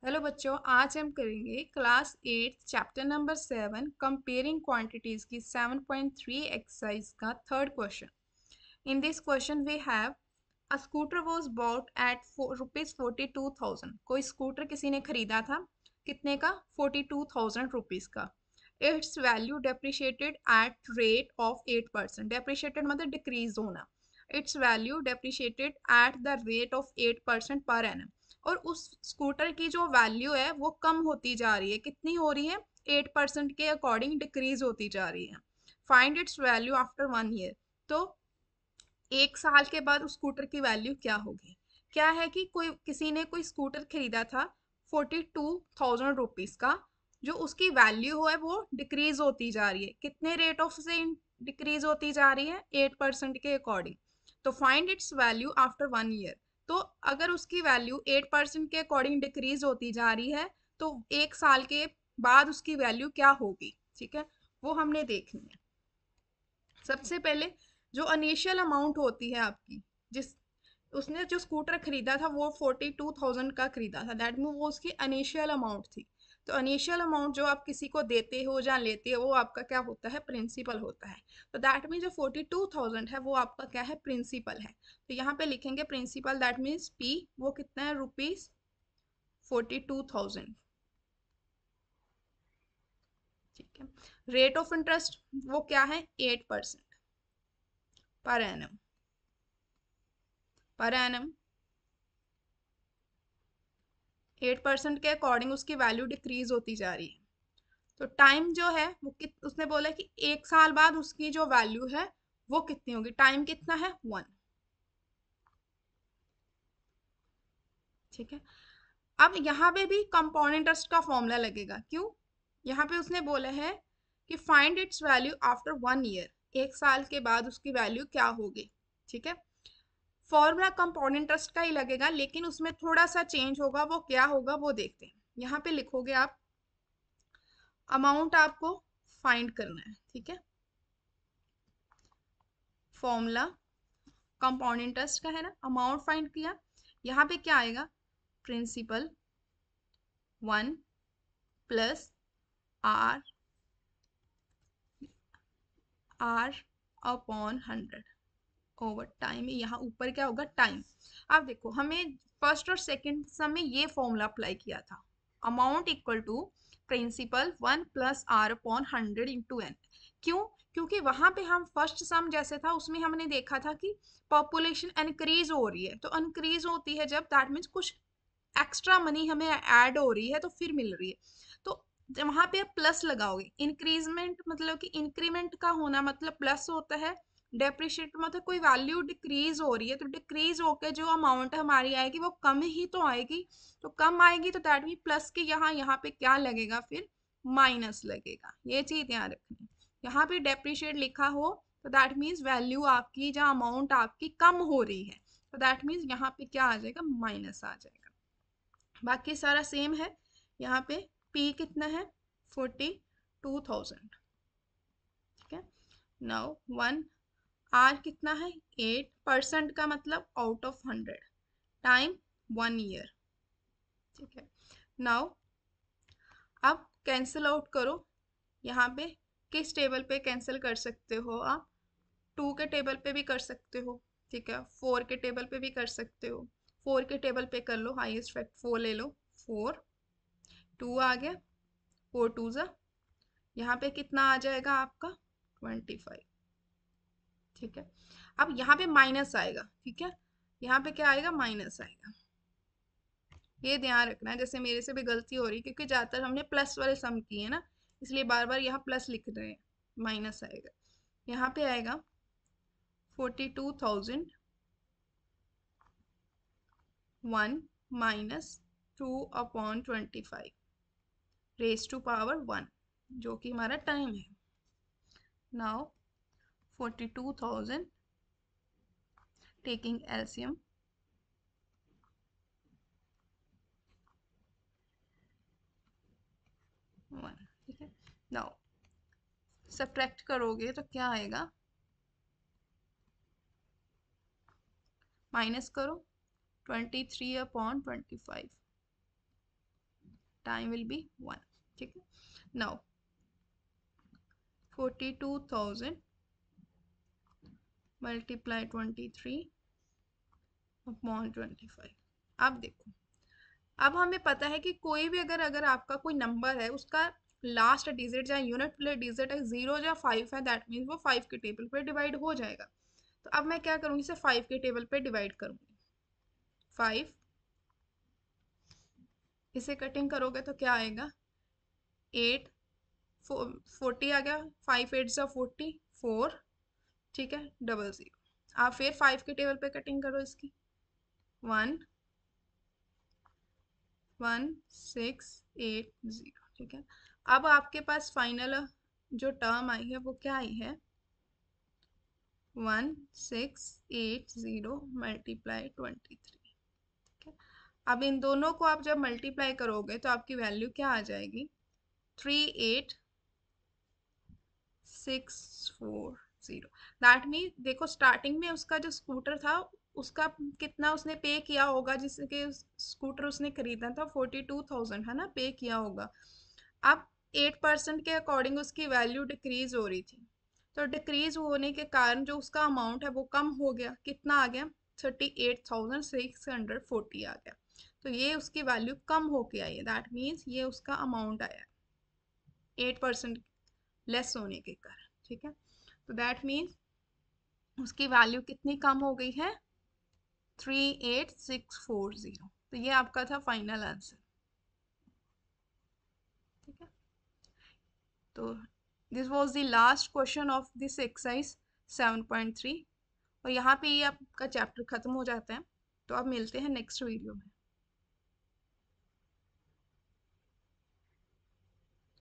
Hello बच्चों, आज हम करेंगे class 8 chapter number 7 comparing quantities की 7.3 एक्सरसाइज का third question. In this question we have a scooter was bought at ₹42,000। कोई स्कूटर किसी ने खरीदा था, कितने का? 42,000 रुपीज़ का। It's value depreciated at rate of 8%। Depreciated मतलब डिक्रीज होना। It's value depreciated at the rate of 8% per annum. और उस स्कूटर की जो वैल्यू है वो कम होती जा रही है। कितनी हो रही है? 8% के अकॉर्डिंग डिक्रीज होती जा रही है। Find its value after 1 year. तो 1 साल के बाद उस स्कूटर की वैल्यू क्या होगी? क्या है कि किसी ने कोई स्कूटर खरीदा था 42,000 रुपीज का, जो उसकी वैल्यू है वो डिक्रीज होती जा रही है। कितने रेट ऑफ से डिक्रीज होती जा रही है? 8% के अकॉर्डिंग। तो find its value after 1 year. तो अगर उसकी वैल्यू 8% के अकॉर्डिंग डिक्रीज होती जा रही है, तो 1 साल के बाद उसकी वैल्यू क्या होगी? ठीक है, वो हमने देखनी है। सबसे पहले जो इनिशियल अमाउंट होती है आपकी, जिस उसने जो स्कूटर खरीदा था वो 42,000 का खरीदा था, दैट मीन वो उसकी इनिशियल अमाउंट थी। तो इनिशियल अमाउंट जो आप किसी को देते हो या लेते हो वो आपका क्या होता है? प्रिंसिपल होता है। तो दैट मीन जो 42,000 है वो आपका क्या है? प्रिंसिपल है। तो यहाँ पे लिखेंगे प्रिंसिपल, दैट मीन्स पी वो कितना है? रुपीज 42,000। ठीक है। रेट ऑफ इंटरेस्ट वो क्या है? 8% पर एनम। पर एनम 8% के अकॉर्डिंग उसकी वैल्यू डिक्रीज होती जा रही है। तो टाइम जो है वो उसने बोला कि 1 साल बाद उसकी जो वैल्यू है वो कितनी होगी? टाइम कितना है? 1। ठीक है। अब यहाँ पे भी कंपाउंड इंटरेस्ट का फॉर्मूला लगेगा। क्यों? यहाँ पे उसने बोला है कि find its value after 1 year. 1 साल के बाद उसकी वैल्यू क्या होगी? ठीक है। फॉर्मूला कंपाउंड इंटरेस्ट का ही लगेगा, लेकिन उसमें थोड़ा सा चेंज होगा। वो क्या होगा वो देखते हैं। यहाँ पे लिखोगे आप, अमाउंट आपको फाइंड करना है। ठीक है। फॉर्मूला कंपाउंड इंटरेस्ट का है ना, अमाउंट फाइंड किया। यहाँ पे क्या आएगा? Principal 1 plus R R upon 100 over time. यहाँ ऊपर क्या होगा? टाइम। अब देखो, हमें फर्स्ट और सेकंड सम में ये फॉर्मूला अप्लाई किया था, amount equal to principal 1 plus R upon 100 into N. क्यों? क्योंकि वहां पे हम फर्स्ट सम जैसे था उसमें हमने देखा था कि पॉपुलेशन इंक्रीज हो रही है। तो इंक्रीज होती है जब, दैट मीन्स कुछ एक्स्ट्रा मनी हमें ऐड हो रही है तो फिर मिल रही है। तो वहां पे आप प्लस लगाओगे। इंक्रीजमेंट मतलब कि इंक्रीमेंट का होना मतलब प्लस होता है। डेप्रिशिएट मतलब कोई वैल्यू डिक्रीज हो रही है, तो डिक्रीज होकर जो अमाउंट हमारी आएगी वो कम ही तो आएगी। तो कम आएगी तो दैट मीन प्लस के यहाँ यहाँ पे क्या लगेगा? फिर माइनस लगेगा। ये चीज ध्यान रखनी। यहाँ पे डेप्रिशिएट लिखा हो तो दैट मीन्स वैल्यू आपकी, जहाँ अमाउंट आपकी कम हो रही है, तो दैट मीन्स यहाँ पे क्या आ जाएगा? माइनस आ जाएगा। बाकी सारा सेम है। यहाँ पे P कितना है? 42,000। ठीक है। नाउ 1 R कितना है? 8% का मतलब आउट ऑफ 100 टाइम 1 ईयर। ठीक है। नाउ अब कैंसिल आउट करो। यहाँ पे किस टेबल पे कैंसिल कर सकते हो आप? 2 के टेबल पे भी कर सकते हो। ठीक है। 4 के टेबल पे भी कर सकते हो। 4 के टेबल पे कर लो, हाईएस्ट फैक्ट 4 ले लो। 4 2 आ गया। 4 2 जा, यहाँ पे कितना आ जाएगा आपका? 25। ठीक है। अब यहाँ पे माइनस आएगा। ठीक है। यहाँ पे क्या आएगा? माइनस आएगा। ये ध्यान रखना है, जैसे मेरे से भी गलती हो रही है क्योंकि ज़्यादातर हमने प्लस वाले सम किए हैं ना, इसलिए बार बार यहाँ प्लस लिख रहे हैं। माइनस आएगा। यहाँ पे आएगा 42,000 1 माइनस 2/25 रेज टू पावर 1, जो कि हमारा टाइम है। Now 42,000 taking LCM 1। ठीक है। नाउ सब्ट्रैक्ट करोगे तो क्या आएगा? माइनस करो 23/25। Time will be 1. ठीक है. Now 42,000 multiply 23 upon 25. अब देखो, अब हमें पता है कि कोई भी अगर आपका कोई नंबर है, उसका लास्ट डिजिट या यूनिट प्लेस डिजिट है 0 या 5 है, दैट मीन्स वो 5 के टेबल पे डिवाइड हो जाएगा. तो अब मैं क्या करूँगी, इसे 5 के टेबल पे डिवाइड करूँगी. 5, इसे कटिंग करोगे तो क्या आएगा, 8, 40 आ गया, 5 8 सा 40, 4. ठीक है, 00. आप फिर 5 के टेबल पे कटिंग करो इसकी. 1 1 6 8 0. ठीक है. अब आपके पास फाइनल जो टर्म आई है वो क्या आई है, 1680 मल्टीप्लाई 23. ठीक है. अब इन दोनों को आप जब मल्टीप्लाई करोगे तो आपकी वैल्यू क्या आ जाएगी, 38640. दैट मीन देखो, स्टार्टिंग में उसका जो स्कूटर था, उसका कितना उसने पे किया होगा, जिसके स्कूटर उसने खरीदा था 42,000 है ना, पे किया होगा. अब 8% के अकॉर्डिंग उसकी वैल्यू डिक्रीज हो रही थी. तो डिक्रीज होने के कारण जो उसका अमाउंट है वो कम हो गया. कितना आ गया, 38,640 आ गया. तो ये उसकी वैल्यू कम होके आई है. दैट मीन्स ये उसका अमाउंट आया 8% लेस होने के कारण. ठीक है. तो दैट मीन्स उसकी वैल्यू कितनी कम हो गई है, 38640. तो ये आपका था फाइनल आंसर. ठीक है. तो this was the last question of this exercise 7.3. और यहाँ पे ये आपका चैप्टर खत्म हो जाता है. तो अब मिलते हैं नेक्स्ट वीडियो में.